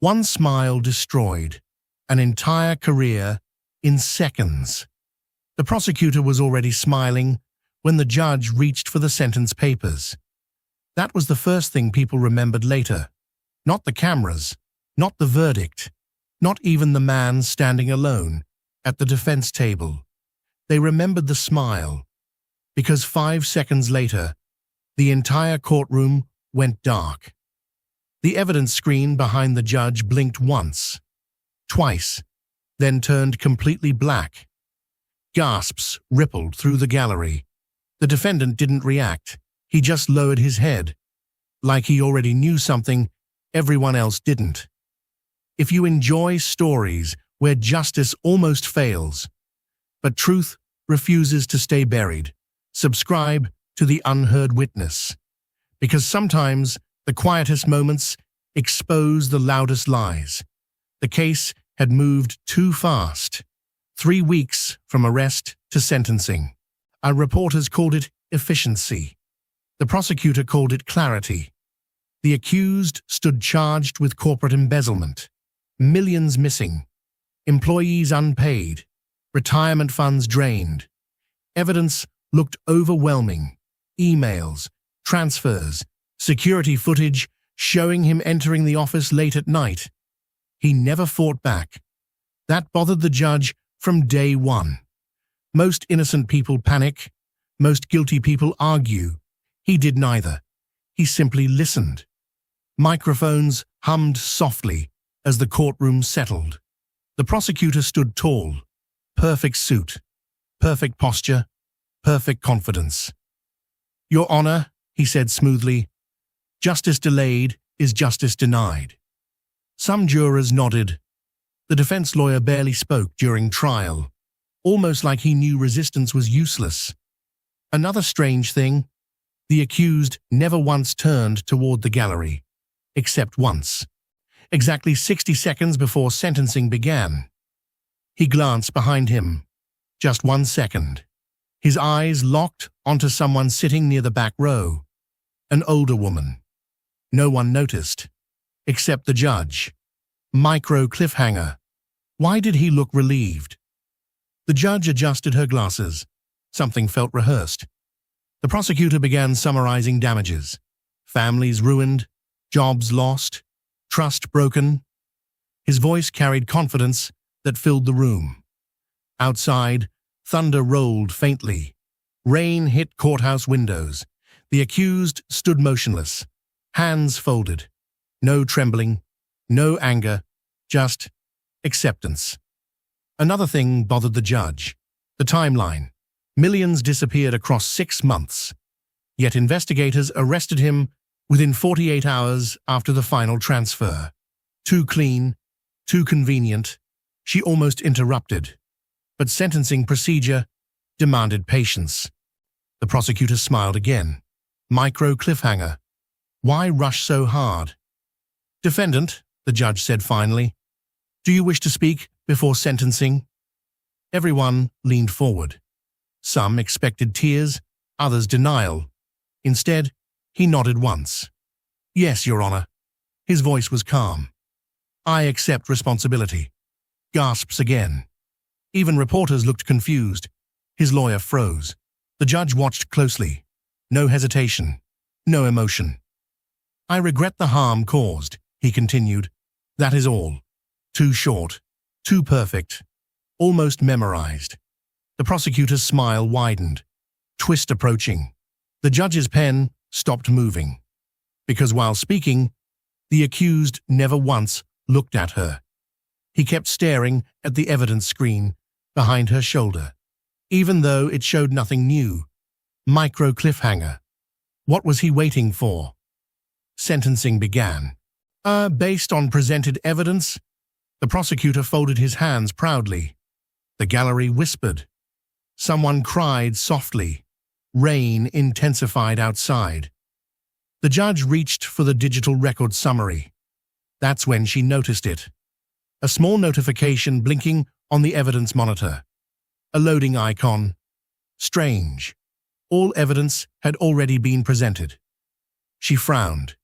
One smile destroyed an entire career in seconds. The prosecutor was already smiling when the judge reached for the sentence papers. That was the first thing people remembered later. Not the cameras, not the verdict, not even the man standing alone at the defense table. They remembered the smile, because 5 seconds later, the entire courtroom went dark. The evidence screen behind the judge blinked once, twice, then turned completely black. Gasps rippled through the gallery. The defendant didn't react. He just lowered his head, like he already knew something everyone else didn't. If you enjoy stories where justice almost fails, but truth refuses to stay buried, subscribe to the Unheard Witness, because sometimes the quietest moments expose the loudest lies. The case had moved too fast. 3 weeks from arrest to sentencing. Our reporters called it efficiency. The prosecutor called it clarity. The accused stood charged with corporate embezzlement, millions missing, employees unpaid, retirement funds drained. Evidence looked overwhelming. Emails, transfers, security footage showing him entering the office late at night. He never fought back. That bothered the judge from day one. Most innocent people panic. Most guilty people argue. He did neither. He simply listened. Microphones hummed softly as the courtroom settled. The prosecutor stood tall. Perfect suit, perfect posture, perfect confidence. "Your Honor," he said smoothly, "justice delayed is justice denied." Some jurors nodded. The defense lawyer barely spoke during trial, almost like he knew resistance was useless. Another strange thing, the accused never once turned toward the gallery, except once. Exactly 60 seconds before sentencing began. He glanced behind him. Just 1 second. His eyes locked onto someone sitting near the back row. An older woman. No one noticed, except the judge. Micro cliffhanger. Why did he look relieved? The judge adjusted her glasses. Something felt rehearsed. The prosecutor began summarizing damages. Families ruined, jobs lost, trust broken. His voice carried confidence that filled the room. Outside, thunder rolled faintly. Rain hit courthouse windows. The accused stood motionless, hands folded. No trembling, no anger, just acceptance. Another thing bothered the judge. The timeline. Millions disappeared across 6 months. Yet investigators arrested him within 48 hours after the final transfer. Too clean, too convenient. She almost interrupted. But sentencing procedure demanded patience. The prosecutor smiled again. Micro cliffhanger. Why rush so hard? "Defendant," the judge said finally, "do you wish to speak before sentencing?" Everyone leaned forward. Some expected tears, others denial. Instead, he nodded once. "Yes, Your Honor." His voice was calm. "I accept responsibility." Gasps again. Even reporters looked confused. His lawyer froze. The judge watched closely. No hesitation. No emotion. "I regret the harm caused," he continued. "That is all. Too short. Too perfect. Almost memorized." The prosecutor's smile widened. Twist approaching. The judge's pen stopped moving. Because while speaking, the accused never once looked at her. He kept staring at the evidence screen behind her shoulder, even though it showed nothing new. Micro cliffhanger. What was he waiting for? Sentencing began. Based on presented evidence, the prosecutor folded his hands proudly. The gallery whispered. Someone cried softly. Rain intensified outside. The judge reached for the digital record summary. That's when she noticed it. A small notification blinking on the evidence monitor. A loading icon. Strange. All evidence had already been presented. She frowned.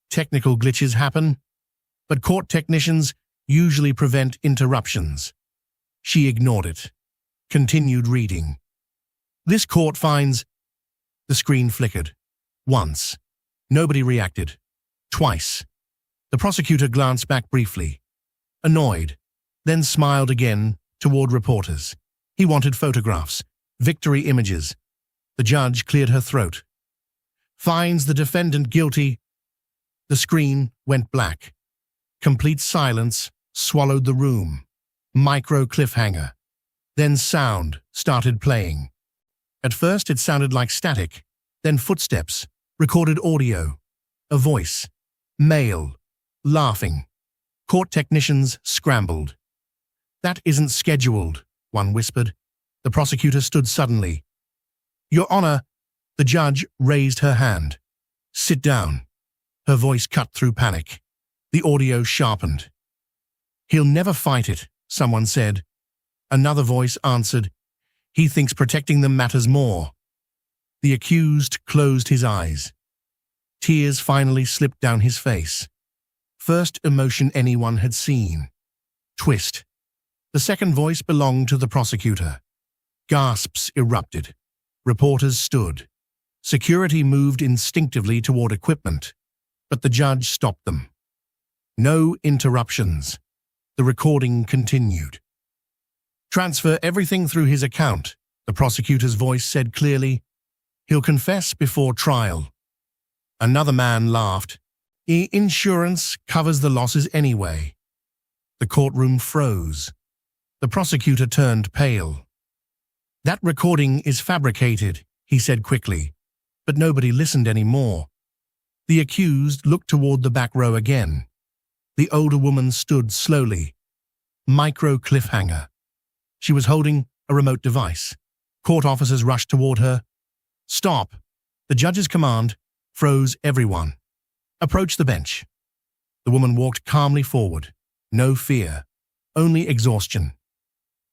Technical glitches happen? but court technicians usually prevent interruptions. She ignored it. Continued reading. This court finds... The screen flickered. Once. Nobody reacted. Twice. The prosecutor glanced back briefly, annoyed, then smiled again toward reporters. He wanted photographs, victory images. The judge cleared her throat. Finds the defendant guilty. The screen went black. Complete silence swallowed the room. Micro cliffhanger. Then sound started playing. At first it sounded like static, then footsteps, recorded audio, a voice, male, laughing. Court technicians scrambled. That isn't scheduled, one whispered. The prosecutor stood suddenly. Your Honor, the judge raised her hand. Sit down. Her voice cut through panic. The audio sharpened. He'll never fight it, someone said. Another voice answered. He thinks protecting them matters more. The accused closed his eyes. Tears finally slipped down his face. First emotion anyone had seen. Twist. The second voice belonged to the prosecutor. Gasps erupted. Reporters stood. Security moved instinctively toward equipment, but the judge stopped them. No interruptions. The recording continued. Transfer everything through his account, the prosecutor's voice said clearly. He'll confess before trial. Another man laughed. Insurance covers the losses anyway. The courtroom froze. The prosecutor turned pale. That recording is fabricated, he said quickly, but nobody listened anymore. The accused looked toward the back row again. The older woman stood slowly. Micro cliffhanger. She was holding a remote device. Court officers rushed toward her. Stop! The judge's command froze everyone. Approach the bench. The woman walked calmly forward. No fear, only exhaustion.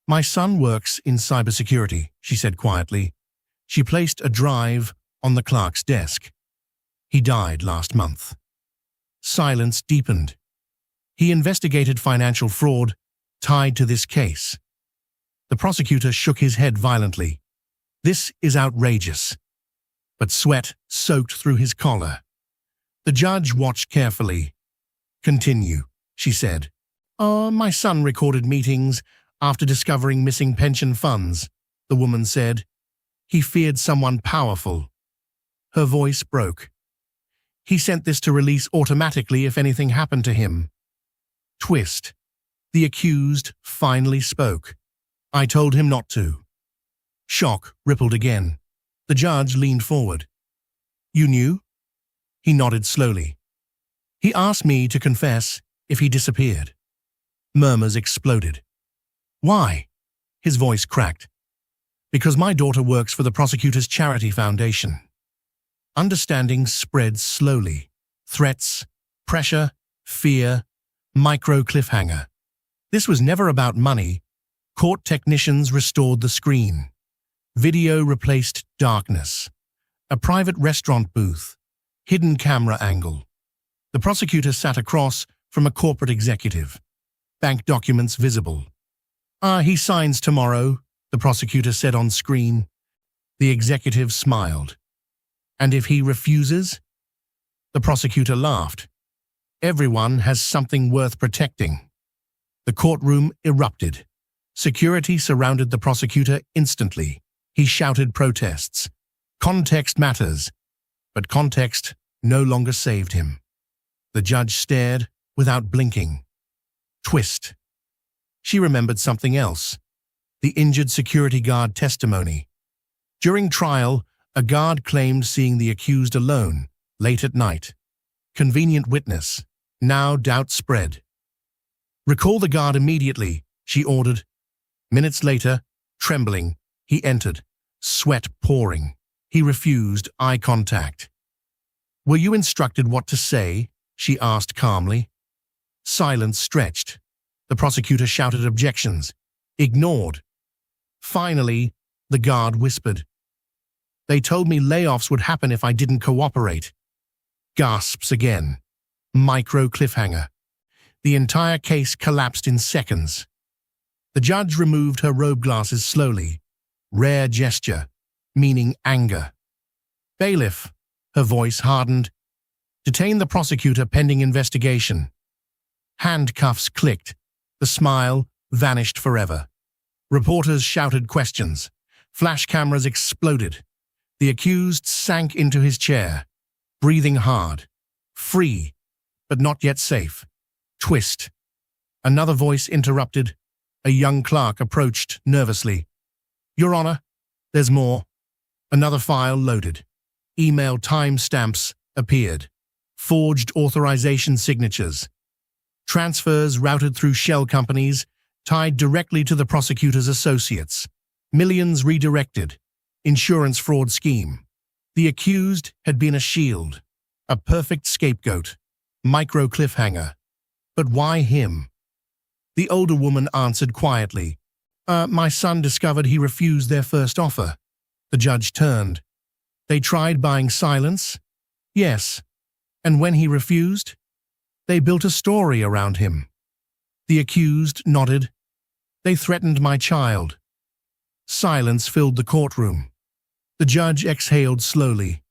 My son works in cybersecurity, she said quietly. She placed a drive on the clerk's desk. He died last month. Silence deepened. He investigated financial fraud tied to this case. The prosecutor shook his head violently. This is outrageous. But sweat soaked through his collar. The judge watched carefully. Continue, she said. My son recorded meetings after discovering missing pension funds, the woman said. He feared someone powerful. Her voice broke. He sent this to release automatically if anything happened to him. Twist. The accused finally spoke. I told him not to. Shock rippled again. The judge leaned forward. You knew? He nodded slowly. He asked me to confess if he disappeared. Murmurs exploded. Why? His voice cracked. Because my daughter works for the prosecutor's charity foundation. Understanding spread slowly. Threats, pressure, fear, micro cliffhanger. This was never about money. Court technicians restored the screen. Video replaced darkness. A private restaurant booth. Hidden camera angle. The prosecutor sat across from a corporate executive. Bank documents visible. He signs tomorrow, the prosecutor said on screen. The executive smiled. And if he refuses? The prosecutor laughed. Everyone has something worth protecting. The courtroom erupted. Security surrounded the prosecutor instantly. He shouted protests. Context matters. But context no longer saved him. The judge stared without blinking. Twist. She remembered something else. The injured security guard testimony. During trial, a guard claimed seeing the accused alone, late at night. Convenient witness. Now doubt spread. Recall the guard immediately, she ordered. Minutes later, trembling, he entered, sweat pouring. He refused eye contact. Were you instructed what to say? She asked calmly. Silence stretched. The prosecutor shouted objections. Ignored. Finally, the guard whispered. They told me layoffs would happen if I didn't cooperate. Gasps again. Micro cliffhanger. The entire case collapsed in seconds. The judge removed her robe glasses slowly, rare gesture, meaning anger. "Bailiff," her voice hardened, "detain the prosecutor pending investigation." Handcuffs clicked. The smile vanished forever. Reporters shouted questions. Flash cameras exploded. The accused sank into his chair, breathing hard. Free, but not yet safe. Twist. Another voice interrupted. A young clerk approached nervously. "Your Honor, there's more." Another file loaded. Email timestamps appeared. Forged authorization signatures. Transfers routed through shell companies tied directly to the prosecutor's associates. Millions redirected. Insurance fraud scheme. The accused had been a shield, a perfect scapegoat, micro cliffhanger. But why him? The older woman answered quietly. My son discovered he refused their first offer." The judge turned. "They tried buying silence?" "Yes. And when he refused, they built a story around him." The accused nodded. "They threatened my child." Silence filled the courtroom. The judge exhaled slowly.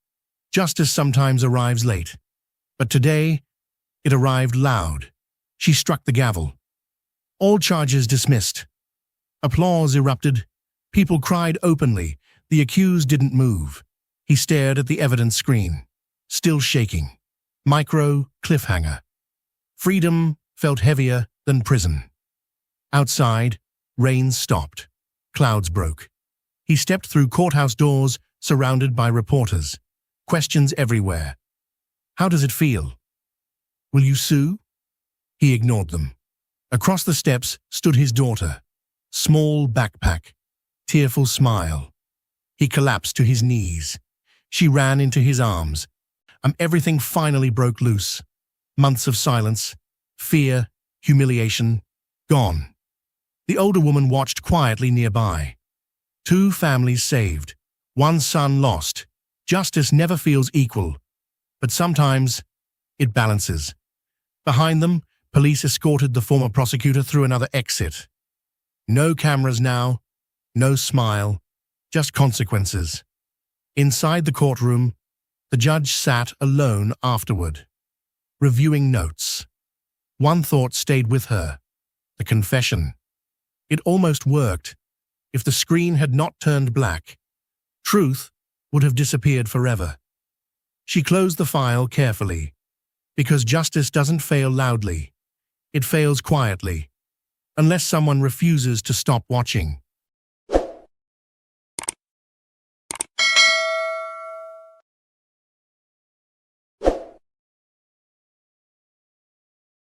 Justice sometimes arrives late, but today it arrived loud. She struck the gavel. All charges dismissed. Applause erupted. People cried openly. The accused didn't move. He stared at the evidence screen, still shaking. Micro cliffhanger. Freedom felt heavier than prison. Outside, rain stopped. Clouds broke. He stepped through courthouse doors, surrounded by reporters. Questions everywhere. "How does it feel? Will you sue?" He ignored them. Across the steps stood his daughter. Small backpack. Tearful smile. He collapsed to his knees. She ran into his arms. Everything finally broke loose. Months of silence, fear, humiliation, gone. The older woman watched quietly nearby. 2 families saved. 1 son lost. Justice never feels equal, but sometimes it balances. Behind them, police escorted the former prosecutor through another exit. No cameras now, no smile, just consequences. Inside the courtroom, the judge sat alone afterward, reviewing notes. One thought stayed with her: the confession. It almost worked. If the screen had not turned black, truth would have disappeared forever. She closed the file carefully, because justice doesn't fail loudly. It fails quietly, unless someone refuses to stop watching.